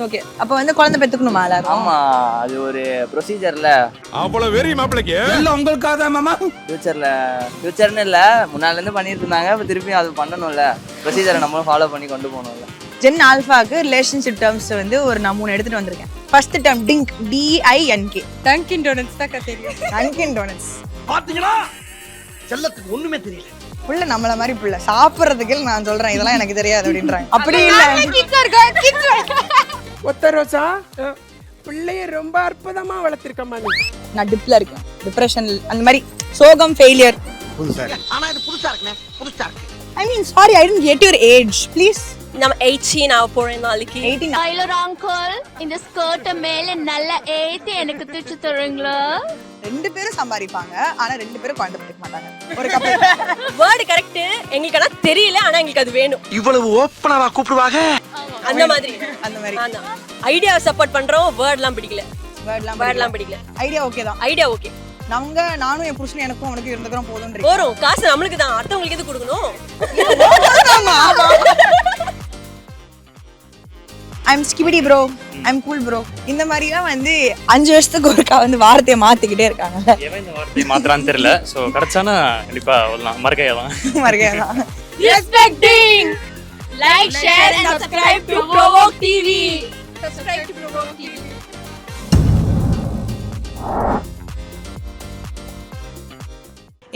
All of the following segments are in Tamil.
ஓகே. அப்ப வந்து குழந்தை பெத்துக்கணுமா எல்லாரும்? ஆமா, அது ஒரு ப்ரொசீஜர்ல. அவ்வளவு வெரி மாப்பிளைக்கு இல்ல உங்களுக்காக தான் மாமா. ஃபியூச்சர்னு இல்ல, முன்னால இருந்து பண்ணிட்டு இருந்தாங்க. இப்ப திருப்பி அது பண்ணணும்ல, ப்ரொசீஜரை நம்மளும் ஃபாலோ பண்ணி கொண்டு போகணும்ல. ஜென் ஆல்ஃபாக்கு ரிலேஷன்ஷிப் டேர்ம்ஸ் வந்து ஒரு நான் 3 எடுத்துட்டு வந்திருக்கேன். First term dink, DINK. Dunkin Donuts தான் தெரியும். Dunkin Donuts. பாத்தீங்களா, செல்லத்துக்கு ஒண்ணுமே தெரியல. புள்ள நம்மள மாதிரி புள்ள சாப்பிடுறதுக்கு நான் சொல்றேன் இதெல்லாம் எனக்கு தெரியாது அப்படின்றாங்க. அப்படி இல்ல. ஒத்த ரோசா பிள்ளைய ரொம்ப அற்புதமா வளர்த்திருக்கம்மா நீ. நான் டிப்ல இருக்கேன், டிப்ரெஷன் அந்த மாதிரி சோகம், ஃபெயிலியர். ஆனா இது புதுசா இருக்கு. I mean sorry, I don't get your age please. நம்ம 18 ஆக போறேன் நாளைக்கு. 18. டெய்லர் அங்கிள், இந்த ஸ்கர்ட் மேல நல்லா ஏத்தி எனக்கு தூச்சு தருவீங்களா? 2 பேரும் சம்பாதிப்பாங்க, ஆனா 2 பேரும் குழந்தை பெற்றுக்க மாட்டாங்க. ஒரு கப்பல். வேர்ட் கரெக்ட், எங்களுக்கு ஆனா தெரியல, ஆனா எங்களுக்கு அது வேணும். இவ்வளவு ஓப்பனாவா கூப்பிடுவாங்க? அந்த மாதிரி அந்த மாதிரி ஐடியா சப்போர்ட் பண்றோம், வேர்ட்லாம் பிடிக்கல. வேர்ட்லாம் பிடிக்கல. ஐடியா ஓகே தான். Idea okay. நானும் என் புருஷன் எனக்கும் உனக்கு இருந்துக்கிறோம் போதும். போறோம், காசு நம்மளுக்கு தான், அடுத்தவங்களுக்கு எது கொடுக்கணும்? I'm ஸ்கிபிடி bro, I'm cool bro. இந்த மாதிரிலாம் வந்து 5 வருஷத்துக்கு ஒருக்கா வந்து வார்த்தையை மாத்திக்கிட்டே இருக்காங்கல்ல. எவன் இந்த வார்த்தையை மாத்துறான்னு தெரியல. ஸோ கிடைச்சானா கண்டிப்பா வரலாம், மறக்கையெல்லாம் மறக்கலாம். Respecting, like, share and subscribe to Provoke TV. Subscribe to Provoke TV.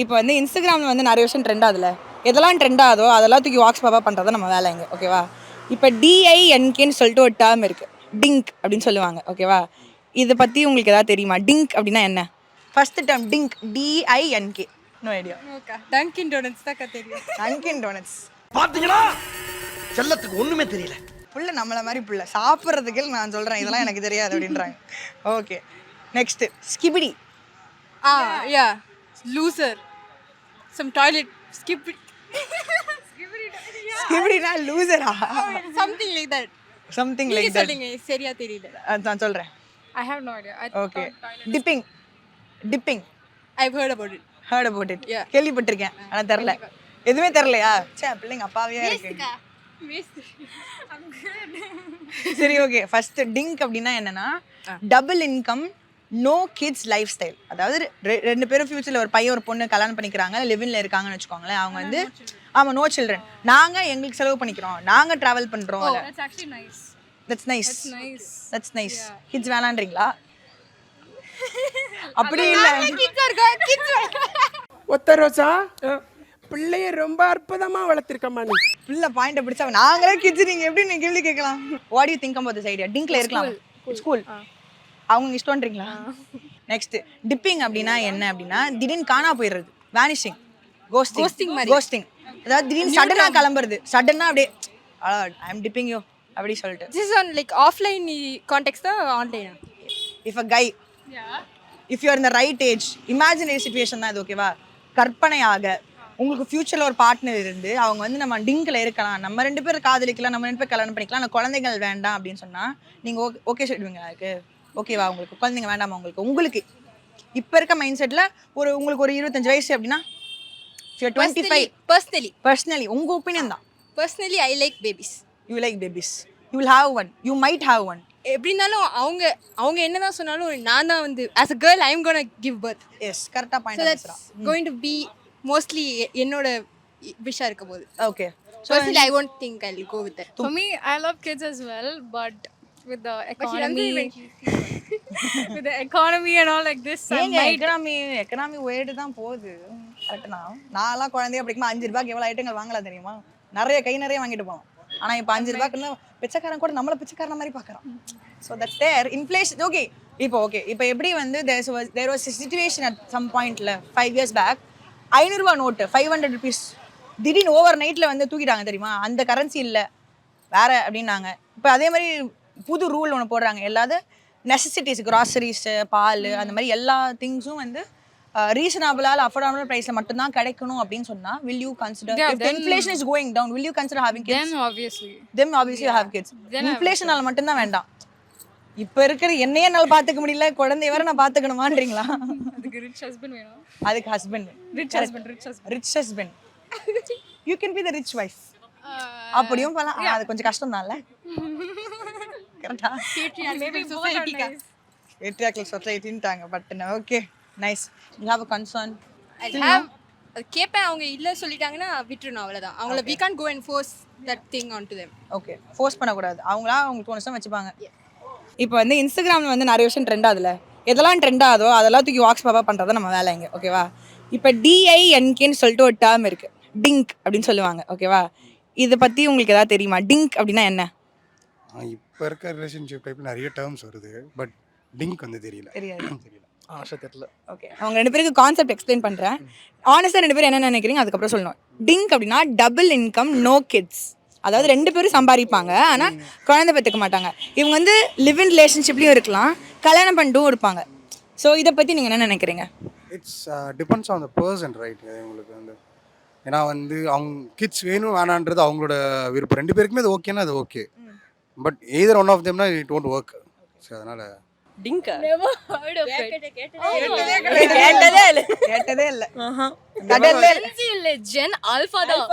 இப்போ வந்து இன்ஸ்டாகிராமில் வந்து நிறைய விஷயம் ட்ரெண்ட் ஆகுதுல. எதெல்லாம் ட்ரெண்ட் ஆகுதோ அதெல்லாம் தூக்கி வாக்ஸ் பாப்பா பண்ணுறதா நம்ம வேலை இங்கே, ஓகேவா? இப்போ DINKன்னு சொல்லிட்டு ஒரு டேர்ம் இருக்குது, டிங்க் அப்படின்னு சொல்லுவாங்க, ஓகேவா? இதை பற்றி உங்களுக்கு ஏதாவது தெரியுமா? டிங்க் அப்படின்னா என்ன? First term dink, DINK. No idea. Dunkin Donuts தான் தெரியும். Dunkin Donuts. பாத்தீங்களா, செல்லத்துக்கு ஒண்ணுமே தெரியல. புள்ள நம்மள மாதிரி புள்ள சாப்பிட்றதுக்கு நான் சொல்கிறேன் இதெல்லாம் எனக்கு தெரியாது அப்படின்றாங்க. Okay, next skibidi. Yeah, loser, some toilet skip. ஸ்கிபிடினா லூசரா? Something like that. Something like that. சொல்லுங்க, சரியா தெரியல. நான் சொல்கிறேன். I have no idea. Okay, tipping. I've heard about it. Heard about it. Yeah. கேள்விப்பட்டிருக்கேன், ஆனால் தெரில. எதுவுமே தெரிலையா? சே, பிள்ளைங்க அப்பாவே இருக்கு. சரி, ஓகே. ஃபர்ஸ்ட் டிங்க் அப்படின்னா என்னன்னா, double income, no kids lifestyle. அதாவது 2 பேரும் ஃபியூச்சரில் ஒரு பையன் ஒரு பொண்ணு கல்யாணம் பண்ணிக்கிறாங்க, லிவின்ல இருக்காங்கன்னு வச்சுக்கோங்களேன். அவங்க வந்து ஆமாம், நோ சில்ட்ரன், நாங்கள் எங்களுக்கு செலவு பண்ணிக்கிறோம், நாங்கள் ட்ராவல் பண்ணுறோம். That's nice. கிட்ஸ் வேணான்றீங்களா? அப்படி இல்லை. ஒத்த ரோசா பிள்ளைய ரொம்ப அற்புதமா வளர்த்திருக்கம்மா நீ. பிள்ளை பாயிண்ட்டை பிடிச்சா நாங்களே கிட்ஸ், நீங்கள் எப்படி நீங்கள் கேள்வி கேட்கலாம்? What you think about this idea? டிங்க்ல இருக்கலாம், ஸ்கூல் அவங்க இஷ்டம்ன்றீங்களா? நெக்ஸ்ட் டிப்பிங் அப்படின்னா என்ன அப்படின்னா, திடீர்னு காணா போயிடுறது, வேனிஷிங், கோஸ்டிங். அதாவது திடீர்னு சடனாக கிளம்புறது, சடனாக அப்படியே ஐ அம் டிப்பிங் யூ அப்படி சொல்லிட்டு. This is on like offline context or online? If a guy, if you are in the right age, imaginary situation தான் இது, ஓகேவா? கற்பனையாக உங்களுக்கு ஃபியூச்சரில் ஒரு பார்ட்னர் இருந்து அவங்க வந்து நம்ம டிங்கில் இருக்கலாம், நம்ம 2 பேர் காதலிக்கலாம், நம்ம 2 பேர் கல்யாணம் பண்ணிக்கலாம், ஆனால் குழந்தைகள் வேண்டாம் அப்படின்னு சொன்னால் நீங்கள் ஓகே சொல்லுவீங்களா? அதுக்கு ஓகேவா? உங்களுக்கு குழந்தைங்க வேண்டாமா? உங்களுக்கு இப்போ இருக்க மைண்ட் செட்டில் உங்களுக்கு ஒரு 25 வயசு அப்படின்னா 25. பர்சனலி உங்கள் ஒப்பீனியன் தான். Personally, I like babies. You like babies. You will have one. You might have one. எப்படினாலும் அவங்க என்னதான் சொன்னாலும் நான் தான் வந்து as a girl I'm going to give birth. Yes, கரெக்டாக So point that's going to be mostly என்னோட விஷா இருக்க போகுது. Okay. Personally, I won't think I'll go with that. For me, I love kids as well, but with the economy, with the economy and all like this, I might. Economy உயர்டு தான் போகுது. கரெக்டுனா நான்லாம் குழந்தைய படிக்குமா 5 ரூபாய்க்கு எவ்வளோ ஐட்டங்கள் வாங்கலாம் தெரியுமா? நிறைய வாங்கிட்டு போவோம். ஆனால் இப்போ 5 ரூபாய்க்குன்னா பிச்சைக்காரன் கூட நம்மளை பிச்சைக்காரன் மாதிரி பார்க்குறான். So that's there inflation. இப்போ எப்படி வந்து there was situation at some பாயிண்ட்ல 5 years பேக் 500 ரூபா நோட்டு 500 rupees திடீர்னு ஓவர் நைட்டில் வந்து தூக்கிட்டாங்க தெரியுமா? அந்த கரன்சி இல்லை வேற அப்படின்னாங்க. இப்போ அதே மாதிரி புது ரூல் ஒன்று போடுறாங்க, எல்லாது நெசசிட்டிஸ், கிராசரிஸு, பால், அந்த மாதிரி எல்லா திங்ஸும் வந்து ரீசனபிளால் அஃபோர்டபுள் ப்ரைஸில் மட்டும்தான் கிடைக்கணும் அப்படின்னு சொன்னால் will you consider if the inflation is going down, will you consider having kids? Then obviously you have kids. இன்ஃப்ளேஷனால மட்டும்தான் வேண்டாம். இப்போ இருக்கிற என்னையே என்னால் பார்த்துக்க முடியல, குழந்தைய வேற நான் பார்த்துக்கணுமான்றீங்களா? அதுக்கு ரிச் ஹஸ்பண்ட் வேணும். அதுக்கு husband, rich husband. You can be the rich wife. அப்படியும் போகலாம், அது கொஞ்சம் கஷ்டம் தான்ல. கரெக்டா Maybe both are nice. patriarchal society-ன்ட்டாங்க but okay nice you have a concern I have அது கேட்பேன் அவங்க இல்லை சொல்லிட்டாங்கன்னா விட்டுருணும் அவ்வளோதான் அவங்கள we can't go and force that thing onto them. Okay force பண்ணக்கூடாது அவங்களா அவங்களுக்கு தோணுச்சும் வச்சுப்பாங்க இப்போ வந்து இன்ஸ்டாகிராமில் வந்து நிறைய விஷயம் ட்ரெண்ட் ஆகுதுல எதெல்லாம் ட்ரெண்ட் ஆகுதோ அதெல்லாம் தூக்கி வாக்ஸ் பாப்பா பண்ணுறது நம்ம வேலை இங்கே ஓகேவா இப்போ DINKன்னு சொல்லிட்டு ஒரு டேர்ம் இருக்குது டிங்க் அப்படின்னு சொல்லுவாங்க ஓகேவா இதை பற்றி உங்களுக்கு ஏதாவது தெரியுமா டிங்க் அப்படின்னா என்ன இப்போ இருக்க ரிலேஷன்ஷிப் டைப்பில் நிறைய டேர்ம்ஸ் வருது பட் டிங்க் வந்து தெரியல தெரியாது தெரியல ஓகே அவங்க 2 பேருக்கு கான்செப்ட் எக்ஸ்பிளைன் பண்ணுறேன் ஆனஸ்டாக 2 பேரும் என்ன நினைக்கிறீங்க அதுக்கப்புறம் சொல்லணும் டிங்க் அப்படின்னா டபுள் இன்கம் நோ கிட்ஸ் அதாவது 2 பேரும் சம்பாதிப்பாங்க ஆனால் குழந்தை பெற்றுக்க மாட்டாங்க இவங்க வந்து லிவ் இன் ரிலேஷன்ஷிப்லேயும் இருக்கலாம் கல்யாணம் பண்ணிட்டும் இருப்பாங்க ஸோ இதை பற்றி நீங்கள் என்ன நினைக்கிறீங்க it's depends on the person right உங்களுக்கு வந்து ஏன்னா வந்து அவங்க கிட்ஸ் வேணும் வேணான்றது அவங்களோட விருப்பம் 2 பேருக்குமே அது ஓகேன்னா அது okay but either one of தெம்னா இட் ஒன்ட் ஒர்க் ஸோ அதனால் டிங்கா Never heard of it. கேட்டதே இல்லை இல்ல ஜென் ஆல்ஃபா தான்.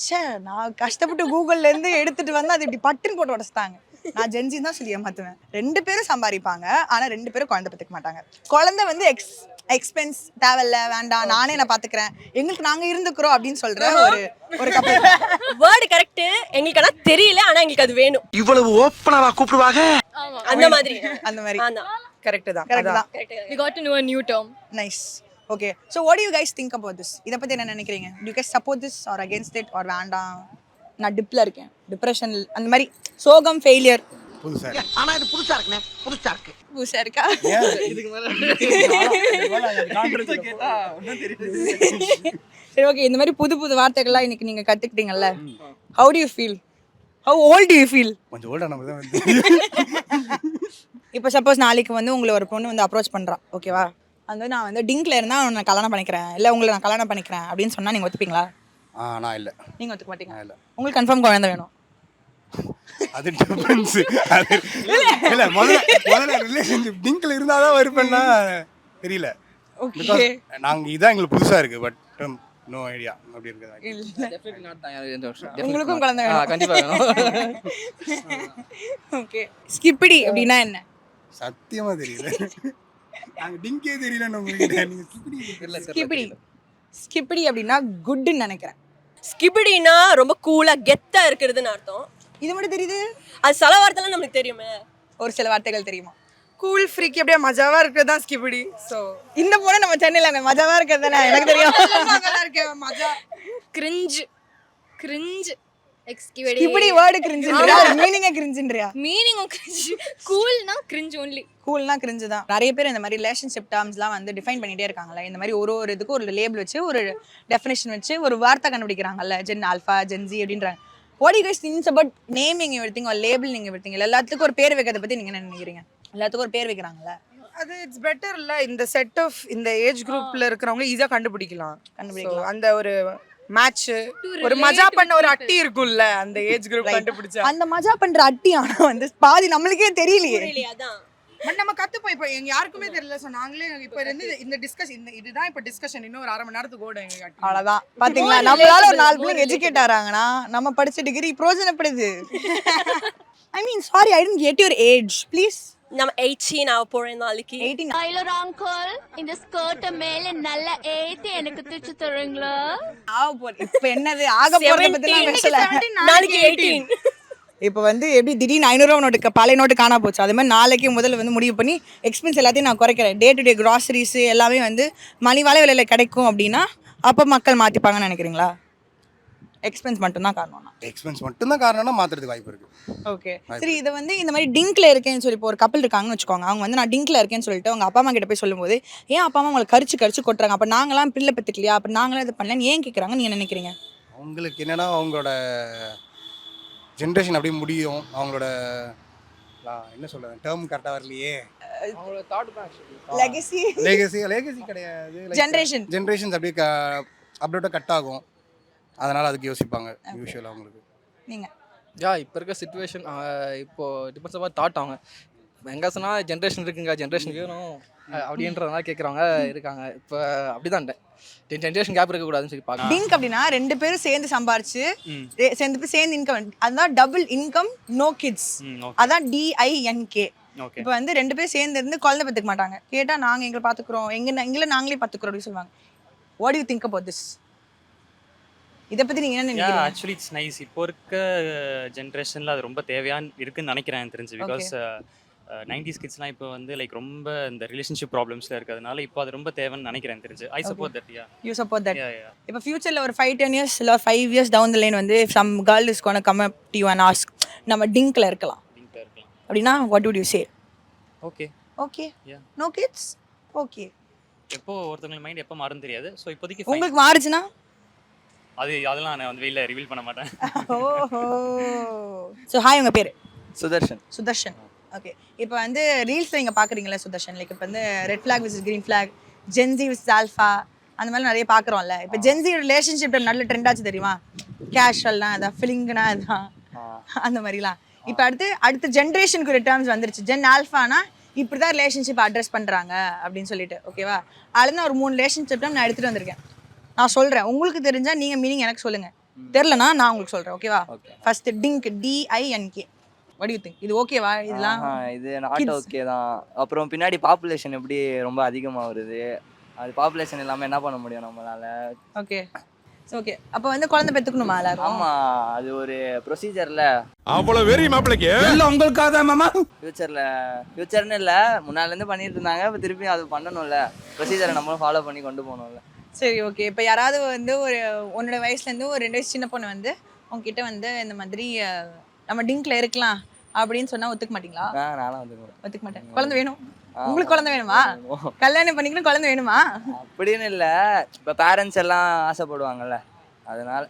ச்சே நான் கஷ்டப்பட்டு கூகுள்ல இருந்து எடுத்துட்டு வந்து அது இப்படி பட்டுன்னு போட்டு உடச்சிட்டாங்க நான் ஜென்ஜி தான் சொல்லி ஏமாத்துவேன் 2 பேரும் சம்பாதிப்பாங்க ஆனா 2 பேரும் குழந்தை பெற்றுக்க மாட்டாங்க குழந்தை வந்து எக்ஸ்பென்ஸ் தேவையில்ல வேண்டாம் நானே நான் பாத்துக்கிறேன் எங்களுக்கு நாங்க இருந்துக்கிறோம் அப்படின்னு சொல்ற ஒரு கப்பல் வேர்ட் கரெக்ட் எங்களுக்கு ஆனா தெரியல ஆனா எங்களுக்கு அது வேணும் இவ்வளவு ஓப்பனாவா கூப்பிடுவாங்க அந்த மாதிரி அந்த மாதிரி ஆனா கரெக்ட் தான் We got to know a new term. Nice okay so what do you guys think about this இதை பற்றி என்ன நினைக்கிறீங்க do you guys support this or against it or வேண்டாம் நான் டிப்ல இருக்கேன் டிப்ரெஷன் அந்த மாதிரி சோகம் ஃபெயிலியர் புதுசாக ஆனா இது புதுசா இருக்குண்ணே புதுசா இருக்கு பூசா இருக்கா சரி ஓகே இந்த மாதிரி புது புது வார்த்தைகள்லாம் இன்னைக்கு நீங்கள் கற்றுக்கிட்டீங்கல்ல how do you feel how old do you feel கொஞ்சம் ஓல்டாக நம்ம தான் வந்து இப்போ சப்போஸ் நாளைக்கு வந்து உங்களை ஒரு பொண்ணு வந்து அப்ரோச் பண்ணுறான் ஓகேவா அந்த நான் வந்து டிங்க்ல இருந்தால் நான் கல்யாணம் பண்ணிக்கிறேன் இல்லை உங்களை நான் கல்யாணம் பண்ணிக்கிறேன் அப்படின்னு சொன்னால் நீங்கள் ஒத்துப்பீங்களா நான் இல்லை நீங்கள் ஒத்துக்க மாட்டீங்க இல்லை உங்களுக்கு கன்ஃபார்ம் குழந்தை வேணும் அது டிஃபரன்ஸ் இல்லை முதல்ல ரிலேஷன்ஷிப் டிங்கில் இருந்தால் தான் இருப்பேன்னா தெரியல ஓகே நாங்கள் இதான் எங்களுக்கு புதுசாக இருக்குது பட் நோ ஐடியா அப்படி இருக்குது உங்களுக்கும் குழந்தை வேணும் கண்டிப்பாக வேணும் ஓகே ஸ்கிப்பிடி அப்படின்னா என்ன சத்தியமாக தெரியல நாங்கள் டிங்கே தெரியலன்னு உங்களுக்கு ஸ்கிப்பிடி ஸ்கிப்பிடி அப்படின்னா குட்னு நினைக்கிறேன் ஸ்கிபிடினா ரொம்ப கூலா கெத்தா இருக்கிறதுன்னு அர்த்தம் இது மட்டும் தெரியுது அது சில வார்த்தைலாம் நமக்கு தெரியுமே ஒரு சில வார்த்தைகள் தெரியுமா கூல் ஃப்ரீக்கி அப்படியே மஜாவா இருக்கிறது தான் ஸ்கிபிடி ஸோ இந்த பொண்ணு நம்ம சென்னையில் அங்கே மஜாவா இருக்கிறது தானே எனக்கு தெரியும் மஜா Cringe. ஸ்கிப்பிடி வேர்டு கிரிஞ்சுன்றியா மீனிங்கே கிரிஞ்சுன்றியா மீனிங்கும் cringe. Coolனா cringe only. கூல்னா கிரிஞ்சு தான் நிறைய பேர் இந்த மாதிரி ரிலேஷன்ஷிப் டேர்ம்ஸ்லாம் வந்து டிஃபைன் பண்ணிட்டே இருக்காங்கல்ல இந்த மாதிரி ஒரு இதுக்கு ஒரு லேபிள் வச்சு ஒரு டெஃபினேஷன் வச்சு ஒரு வார்த்தை கண்டுபிடிக்கிறாங்கல்ல ஜென் ஆல்ஃபா ஜென்ஜி அப்படின்றாங்க what you guys thinks about naming everything or labelling everything எல்லாத்துக்கும் ஒரு பேர் வைக்கிறத பத்தி நீங்க என்ன நினைக்கிறீங்க எல்லாத்துக்கும் ஒரு பேர் வைக்கிறாங்கல்ல அது இட்ஸ் பெட்டர் இல்ல இந்த செட் ஆஃப் இந்த ஏஜ் குரூப்ல இருக்கிறவங்க ஈஸியா கண்டுபிடிக்கலாம் So, அந்த ஒரு மேட்ச் ஒரு மஜா பண்ண ஒரு அட்டி இருக்கும்ல அந்த ஏஜ் குரூப் கண்டுபிடிச்சா அந்த மஜா பண்ற அட்டி ஆனா வந்து பாதி நம்மளுக்கே தெரியலையே அதான் பட் நம்ம கத்துப்போம் இப்போ எங்க யாருக்குமே தெரியல சோ நாங்களே இப்ப இருந்து இந்த டிஸ்கஷன் இதுதான் இப்ப டிஸ்கஷன் இன்னும் ஒரு 1/2 மணி நேரத்துக்கு ஓடும் எங்க அட்டி அவ்வளவுதான் பாத்தீங்களா நம்மளால ஒரு 4 பிள்ளைங்க எஜுகேட் ஆறாங்கன்னா நம்ம படிச்ச டிகிரி பிரோஜனப்படுது I mean sorry I don't get your age please நம்ம 18 ஆக போறேன் நாளைக்கு 18 டைலர் அங்கிள் இந்த ஸ்கர்ட்ட மேல நல்லா ஏத்தி எனக்கு தூச்சு தருவீங்களா ஆக போகுது இப்போ என்னது ஆக போறத பத்தி நான் பேசல நாளைக்கு 18 இப்போ வந்து எப்படி திடீர்னு 500 ரூபா நோட்டு பழைய நோட்டு காணா போச்சு அது மாதிரி நாளைக்கு முதல்ல வந்து முடிவு பண்ணி எக்ஸ்பென்ஸ் எல்லாத்தையும் நான் குறைக்கிறேன் டே டு டே கிராசரிஸ் எல்லாமே வந்து மலிவான விலையில கிடைக்கும் அப்படின்னா அப்போ மக்கள் மாற்றிப்பாங்கன்னு நினைக்கிறீங்களா எக்ஸ்பென்ஸ் மட்டும்தான் காரணம்னா எக்ஸ்பென்ஸ் மட்டும்தான் காரணம்னா மாற்றுறதுக்கு வாய்ப்பு இருக்குது ஓகே சரி இதை வந்து இந்த மாதிரி டிங்க்ல இருக்கேன்னு சொல்லி இப்போ ஒரு கப்பல் இருக்காங்கன்னு வச்சுக்கோங்க அவங்க வந்து நான் டிங்க்ல இருக்கேன்னு சொல்லிட்டு அவங்க அப்பா அம்மா கிட்ட போய் சொல்லும்போது ஏன் அப்பா அம்மா உங்களை கரிச்சு கொட்டுறாங்க அப்போ நாங்களாம் பிள்ளை பெற்றுக்கலையா அப்போ நாங்களாம் இது பண்ணலன்னு ஏன் கேட்குறாங்க நீங்கள் நினைக்கிறீங்க அவங்களுக்கு என்னென்னா அவங்களோட ஜென்ரேஷன் அப்படியே முடியும் அவங்களோட என்ன சொல்றது டேர்ம் கரெக்டாக வரலையே லெகசி லேகசி கிடையாது ஜென்ரேஷன்ஸ் அப்படியே அப்டேட்டாக கட் ஆகும் அதனால் அதுக்கு யோசிப்பாங்க யூஸ்வலாக அவங்களுக்கு நீங்கள் இப்போ இருக்க சுச்சுவேஷன் இப்போ டிபெண்ட்ஸ் அபாட் தாட் அவங்க வெங்காசனா ஜென்ரேஷன் இருக்குங்க, ஜென்ரேஷன் வேணும் அப்படின்றதுனால கேட்குறவங்க இருக்காங்க. இப்போ அப்படிதான் ஜென்ரேஷன் கேப் இருக்கக்கூடாதுன்னு சொல்லி பார்க்கலாம். டிங்க் அப்படின்னா 2 பேரும் சேர்ந்து சம்பாரிச்சு சேர்ந்து இன்கம், அதுதான் டபுள் இன்கம் நோ கிட்ஸ், அதான் DINK. இப்போ வந்து 2 பேரும் சேர்ந்து இருந்து குழந்தை பெற்றுக்க மாட்டாங்க. கேட்டா நாங்க எங்களை பாத்துக்கிறோம், எங்களை நாங்களே பாத்துக்கிறோம் அப்படின்னு சொல்லுவாங்க. What you think about this? இதை பத்தி நீங்க என்ன நினைக்கிறீங்க? Actually it's nice. இப்போ இருக்க ஜென்ரேஷனில் அது ரொம்ப தேவையான இருக்குன்னு நினைக்கிறேன் எனக்கு தெரிஞ்சு. பிகாஸ் 90s கிட்ஸ்லாம் இப்போ வந்து லைக் ரொம்ப இந்த ரிலேஷன்ஷிப் ப்ராப்ளம்ஸில் இருக்கிறதுனால இப்போ அது ரொம்ப தேவைன்னு நினைக்கிறேன் தெரிஞ்சு. I support that. You support that. இப்போ ஃபியூச்சரில் ஒரு 5-10 years இல்லை 5 years டவுன் த லைன் வந்து some girl is gonna come up to you and ask நம்ம டிங்க்ல இருக்கலாம் அப்படின்னா what would you say? Okay okay no kids okay. எப்போ ஒருத்தவங்க மைண்ட் எப்போ மாறும் தெரியாது. ஸோ இப்போதைக்கு உங்களுக்கு மாறுச்சுன்னா அதெல்லாம் நான் வந்து வெளியில் ரிவீல் பண்ண மாட்டேன். ஓஹோ. ஸோ ஹாய், உங்கள் பேர்? சுதர்ஷன். சுதர்ஷன். ஓகே. இப்போ வந்து ரீல்ஸில் நீங்கள் பார்க்குறீங்களா சுதர்ஷன்? லைக் இப்போ வந்து ரெட் ஃப்ளாக் விஸ் கிரீன் ஃப்ளாக், ஜென்சி விஸ் ஆல்ஃபா, அந்த மாதிரி நிறைய பார்க்குறோம்ல. இப்போ ஜென்சி ரிலேஷன்ஷிப் நல்ல ட்ரெண்ட் ஆச்சு தெரியுமா? கேஷுவல்னா அதான், ஃபிலிங்னா அதான், அந்த மாதிரிலாம். இப்போ அடுத்த ஜென்ரேஷனுக்கு ஒரு டேர்ம்ஸ் வந்துருச்சு. ஜென் ஆல்ஃபானா இப்படி தான் ரிலேஷன்ஷிப் அட்ரஸ் பண்ணுறாங்க அப்படின்னு சொல்லிட்டு. ஓகேவா? அதுலேருந்து ஒரு 3 ரிலேஷன்ஷிப் நான் எடுத்துகிட்டு வந்திருக்கேன். நான் சொல்கிறேன், உங்களுக்கு தெரிஞ்சால் நீங்கள் மீனிங் எனக்கு சொல்லுங்கள், தெரிலனா நான் உங்களுக்கு சொல்கிறேன். ஓகேவா? First dink, DINK. What you think? இது ஓகேவா? இதெல்லாம் இது நாட் ஓகே தான். அப்புறம் பின்னாடி பாப்புலேஷன் எப்படி ரொம்ப அதிகமாக வருது, அது பாப்புலேஷன் இல்லாமல் என்ன பண்ண முடியும் நம்மளால? Okay okay. அப்போ வந்து குழந்தை பெற்றுக்கணுமா எல்லாரும்? ஆமாம், அது ஒரு ப்ரொசீஜரில். அவ்வளோ வெறி மாப்பிளைக்கு இல்ல உங்களுக்காக தான் மாமா. ஃபியூச்சர்னு இல்லை, முன்னாலேருந்து பண்ணிட்டு இருந்தாங்க. இப்போ திருப்பி அது பண்ணணும்ல, ப்ரொசீஜரை நம்மளும் ஃபாலோ பண்ணி கொண்டு போகணும்ல. சரி ஓகே. இப்போ யாராவது வந்து உன்னோட வயசுலேருந்து ஒரு 2 வயசு சின்ன பொண்ணு வந்து உங்ககிட்ட வந்து இந்த மாதிரி நம்ம டிங்க்ல இருக்கலாம் அப்படின்னு சொன்னா ஒத்துக்க மாட்டீங்களா? நானும் ஒத்துக்க மாட்டேன். குழந்தை வேணும் உங்களுக்கு? குழந்தை வேணுமா? கல்யாணம் பண்ணிக்கணும், குழந்தை வேணுமா அப்படின்னு இல்லை. இப்போ பேரண்ட்ஸ் எல்லாம் ஆசைப்படுவாங்கல்ல, அதனால.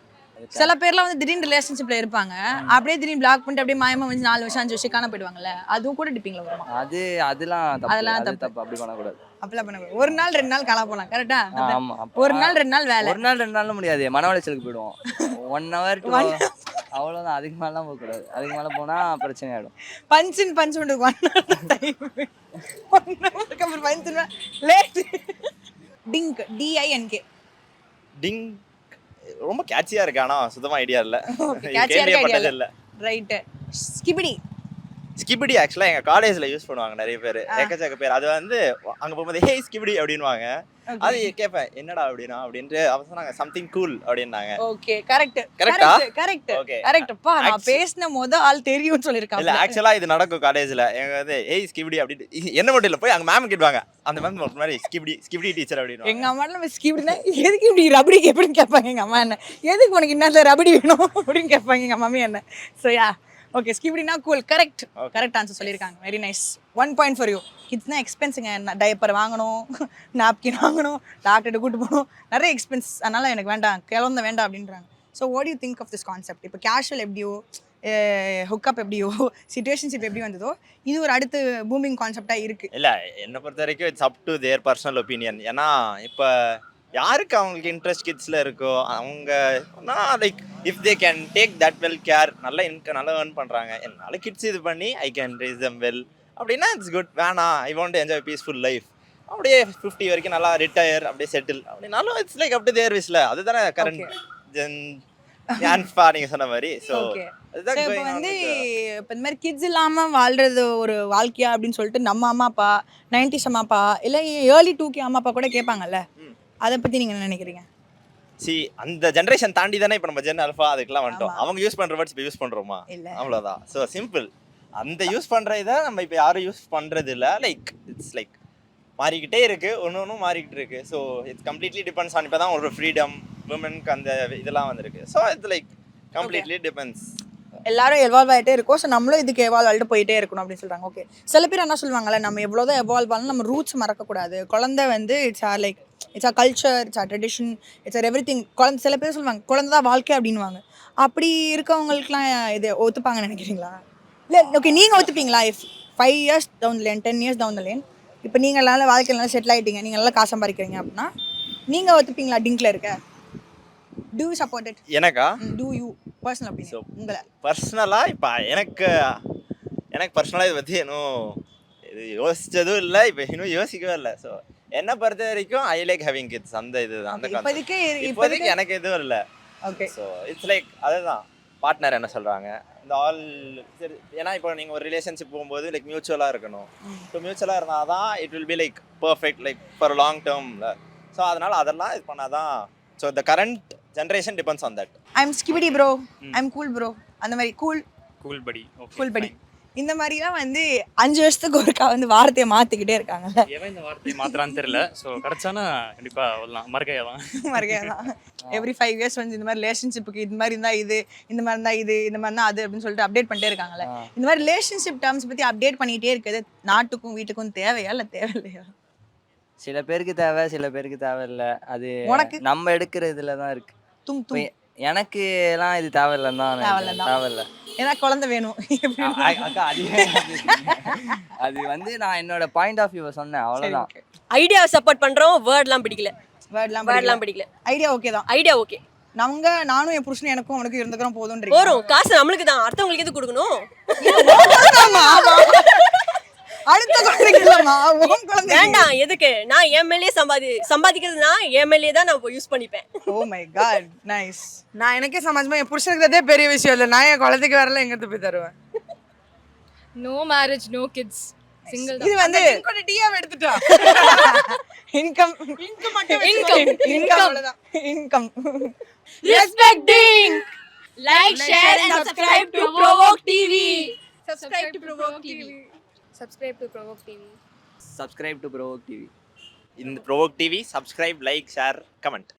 சில பேர்லாம் வந்து திடீர்னு ரிலேஷன்ஷிப்ல இருப்பாங்க, அப்படியே திடீர்னு பிளாக் பண்ணிட்டு அப்படியே மாயமா வந்து 4 வருஷம் 5 வருஷம் காண போயிடுவாங்கல்ல, அதுவும் கூட டிப்பிங்ல வருமா? அதெல்லாம் தப்பு. அப்படி பண்ணக்கூடாது. அப்படிலாம் பண்ணக்கூடாது. 1 நாள் 2 நாள் காண போலாம், கரெக்டா? ஆமா. 1 நாள் 2 நாள் வேலை. 1 நாள் 2 நாள்ல முடியாது, மன உளைச்சலுக்கு போயிடுவோம். 1 hour அவ்வளோதான், அதுக்கு மேலாம் போகக்கூடாது. அதுக்கு மேலே போனால் பிரச்சனை ஆகிடும். பஞ்சின் பஞ்ச் உண்டு. 1 hour டைம், 1 hour அப்புறம் பஞ்சின் லேட். டிங்க், DINK. டிங் ரொம்ப கேட்சியா இருக்கு, ஆனா சுத்தமா ஐடியா இல்ல. கேட்சியா இல்ல. ரைட். ஸ்கிபிடி ஆக்சுவலா எங்க காலேஜ்ல யூஸ் பண்ணுவாங்க நிறைய பேர், எக்கச்சக்க பேர். அது வந்து அங்க போகும்போது ஹே ஸ்கிபிடி அப்படின்வாங்க. அது கேட்பேன் என்னடா அப்படின்னா அப்படின்ட்டு அவங்க சொன்னாங்க சம்திங் கூல் அப்படின்னாங்க. Okay correct. பா நான் பேசின ஆள் தெரியும்னு சொல்லிருக்காங்க. இல்ல ஆக்சுவலா இது நடக்கும் காலேஜ்ல. எங்க வந்து ஏய் ஸ்கிபிடி அப்படின்ட்டு என்ன மட்டும் இல்ல, போய் அங்க மேம் கேட்பாங்க. அந்த மேம் ஒரு மாதிரி ஸ்கிபிடி டீச்சர் அப்படின்னு. எங்க அம்மா நம்ம ஸ்கிபிடினா எதுக்கு இப்படி ரபடி எப்படின்னு கேட்பாங்க எங்க அம்மா. என்ன எதுக்கு உனக்கு இன்னும் ரபடி வேணும் அப்படின்னு கேட்பாங்க எங்க மம்மி என்ன. ஸோ யா ஓகே, ஸ்கிபிடினா கூல். கரெக்ட் ஆன்சர் சொல்லியிருக்காங்க. Very nice. 1 point for you. கிட்ஸ்னா எக்ஸ்பென்ஸுங்க. டைப்பர் வாங்கணும், நாப்கின் வாங்கணும், டாக்டர்கிட்ட கூட்டு போகணும், நிறைய எக்ஸ்பென்ஸ். அதனால எனக்கு வேண்டாம், குழந்தை வேண்டாம் அப்படின்றாங்க. So what you think of this concept? இப்போ கேஷுவல் எப்படியோ, ஹுக்கப் எப்படியோ, சிச்சுவேஷன்ஷிப் எப்படி வந்ததோ, இது ஒரு அடுத்து பூமிங் கான்செப்டாக இருக்குது. இல்லை என்னை பொறுத்த வரைக்கும் it's up to their personal opinion. ஏன்னா இப்போ யாருக்கு அவங்களுக்கு இன்ட்ரெஸ்ட் கிட்ஸில் இருக்கோ அவங்க like if they can take that well care, நல்லா நல்லா ஏர்ன் பண்ணுறாங்க, என்னால் கிட்ஸ் இது பண்ணி I can raise them well அப்படின்னா இட்ஸ் குட். வேணாம் I want to enjoy peaceful life, அப்படியே 50 வரைக்கும் நல்லா ரிட்டையர் அப்படியே செட்டில் அப்படின்னாலும் இட்ஸ் லைக் அப்படி தேர் விஸ்ல. அதுதானே கரண்ட் நீங்கள் சொன்ன மாதிரி. ஸோ இப்போ வந்து இப்போ இந்த மாதிரி கிட்ஸ் இல்லாமல் வாழ்றது ஒரு வாழ்க்கையா அப்படின்னு சொல்லிட்டு நம்ம அம்மா அப்பா 90s அம்மா அப்பா இல்லை ஏர்லி 2K அம்மா அப்பா கூட கேட்பாங்கல்ல, அதை பற்றி நீங்கள் என்ன நினைக்கிறீங்க? அந்த ஜென்ரேஷன் தாண்டி தானே இப்போ நம்ம ஜென் ஆல்ஃபா அதுக்கெல்லாம் வந்துட்டோம். அவங்க யூஸ் பண்ணுற வேர்ட்ஸ் இப்போ யூஸ் பண்ணுறோமா? இல்லை, அவ்வளோதான். So simple. அந்த யூஸ் பண்ணுற இதை நம்ம இப்போ யாரும் யூஸ் பண்ணுறது இல்லை. லைக் இட்ஸ் லைக் மாறிக்கிட்டே இருக்குது, ஒன்றும் மாறிக்கிட்டு இருக்குது. So it's completely depends on. இப்போ தான் ஒரு ஃப்ரீடம் விமனுக்கு அந்த இதெல்லாம் வந்திருக்கு. So it's like completely depends. எல்லாரும் எவால்வ் ஆகிட்டே இருக்கோம். ஸோ நம்மளும் இதுக்கு எவால்வ் ஆகிட்டு போயிட்டே இருக்கணும் அப்படின்னு சொல்கிறாங்க. ஓகே, சில பேர் என்ன சொல்லுவாங்கல்ல, நம்ம எவ்வளோதான் எவால்வ் ஆனாலும் நம்ம ரூட்ஸ் மறக்கக்கூடாது. குழந்தை வந்து it's our like it's our culture, it's our tradition, it's our everything. குழந்தை சில பேர் சொல்லுவாங்க குழந்தை தான் வாழ்க்கை அப்படின்வாங்க. அப்படி இருக்கவங்களுக்குலாம் இது ஒத்துப்பாங்கன்னு நினைக்கிறீங்களா? இல்லை ஓகே, நீங்கள் ஒத்துப்பீங்களா? If 5 years down the line, 10 years down the line, இப்போ நீங்கள் நல்லா வாழ்க்கையில் நல்லா செட்டில் ஆகிட்டீங்க, நீங்கள் நல்லா காசு சம்பாதிக்கிறீங்க அப்படின்னா நீங்கள் ஒத்துப்பீங்களா டிங்கில் இருக்க? Do you support it? எனக்கா? Do you personal opinion? உங்களை பர்சனலாக இப்போ எனக்கு பர்சனலாக இதை பற்றி இன்னும் இது யோசிச்சதும் இல்லை, இப்போ இன்னும் யோசிக்கவே இல்லை. ஸோ என்னை பொறுத்த வரைக்கும் ஐ லைக் ஹேவிங் கிட்ஸ், அந்த இதுதான் அந்த இப்போதைக்கு இப்போதைக்கு எனக்கு எதுவும் இல்லை. ஓகே. ஸோ இட்ஸ் லைக் அதுதான் பார்ட்னர் என்ன சொல்கிறாங்க இந்த ஆல் சரி. ஏன்னா இப்போ நீங்கள் ஒரு ரிலேஷன்ஷிப் போகும்போது லைக் மியூச்சுவலாக இருக்கணும். ஸோ மியூச்சுவலாக இருந்தால் தான் it will be like perfect like for long டேர்மில். ஸோ அதனால் அதெல்லாம் இது பண்ணாதான். So the current generation depends on that. I'm ஸ்கிபிடி bro, I'm cool bro, அந்த மாதிரி கூல் கூல் படி. கூல் படி இந்த மாதிரிலாம் வந்து 5 வருஷத்துக்கு ஒருக்கா வந்து வார்த்தையை மாற்றிக்கிட்டே இருக்காங்கல்ல. எவன் இந்த வார்த்தையை மாத்திரான்னு தெரியல. ஸோ கிடைச்சானா கண்டிப்பாக வரலாம், மறுக்கையெல்லாம் மறுக்கையெல்லாம் எவ்ரி 5 இயர்ஸ் வந்து இந்த மாதிரி ரிலேஷன்ஷிப்புக்கு இது மாதிரி இருந்தால் இது, இந்த மாதிரி இருந்தால் இது, இந்த மாதிரி தான் அது அப்படின்னு சொல்லிட்டு அப்டேட் பண்ணிட்டே இருக்காங்கல்ல. இந்த மாதிரி ரிலேஷன்ஷிப் டேர்ம்ஸ் பற்றி அப்டேட் பண்ணிகிட்டே இருக்கிறது நாட்டுக்கும் வீட்டுக்கும் தேவையா இல்லை தேவையில்லையா? சில பேருக்கு தேவை, சில பேருக்கு தேவையில்லை. அது உனக்கு? நம்ம எடுக்கிற இதுல தான் இருக்கு. தும் தும் எனக்கு எல்லாம் இது தேவையில்லைன்னு தான் தேவையில்லை. தேவையில்லை. ஏன்னா குழந்தை வேணும். அக்கா அது வந்து நான் என்னோட பாயிண்ட் ஆஃப் வியூவை சொன்னேன், அவ்வளோதான். ஐடியாவை சப்போர்ட் பண்றோம், வேர்ட்லாம் பிடிக்கல. வேர்ட்லாம் பிடிக்கல. ஐடியா ஓகே தான். Idea okay. நானும் என் புருஷனும் எனக்கும் அவனுக்கு இருந்துக்கிறோம் போதும். போறோம், காசு நம்மளுக்கு தான், அடுத்தவங்களுக்கு எது கொடுக்கணும்? அடுத்த குழந்தைக்கு இல்லம்மா, உன் குழந்தை வேண்டாம். எதுக்கு? நான் எம்எல்ஏ சம்பாதிக்கிறதுனா எம்எல்ஏ தான் நான் யூஸ் பண்ணிப்பேன். Oh my god, nice. நான் எனக்கே சமாஜமா என் புருஷனுக்கு அதே பெரிய விஷயம் இல்லை. நான் என் குழந்தைக்கு வரல எங்கிட்ட போய் தருவேன். No marriage, no kids. Single. இது வந்து கூட டிஎம் எடுத்துட்டா. Income income Respecting. Like, share and subscribe to Provoke TV. Subscribe to Provoke TV. Subscribe to Provoke TV. Subscribe to Provoke TV. இந்த provoke TV subscribe, like, share, comment.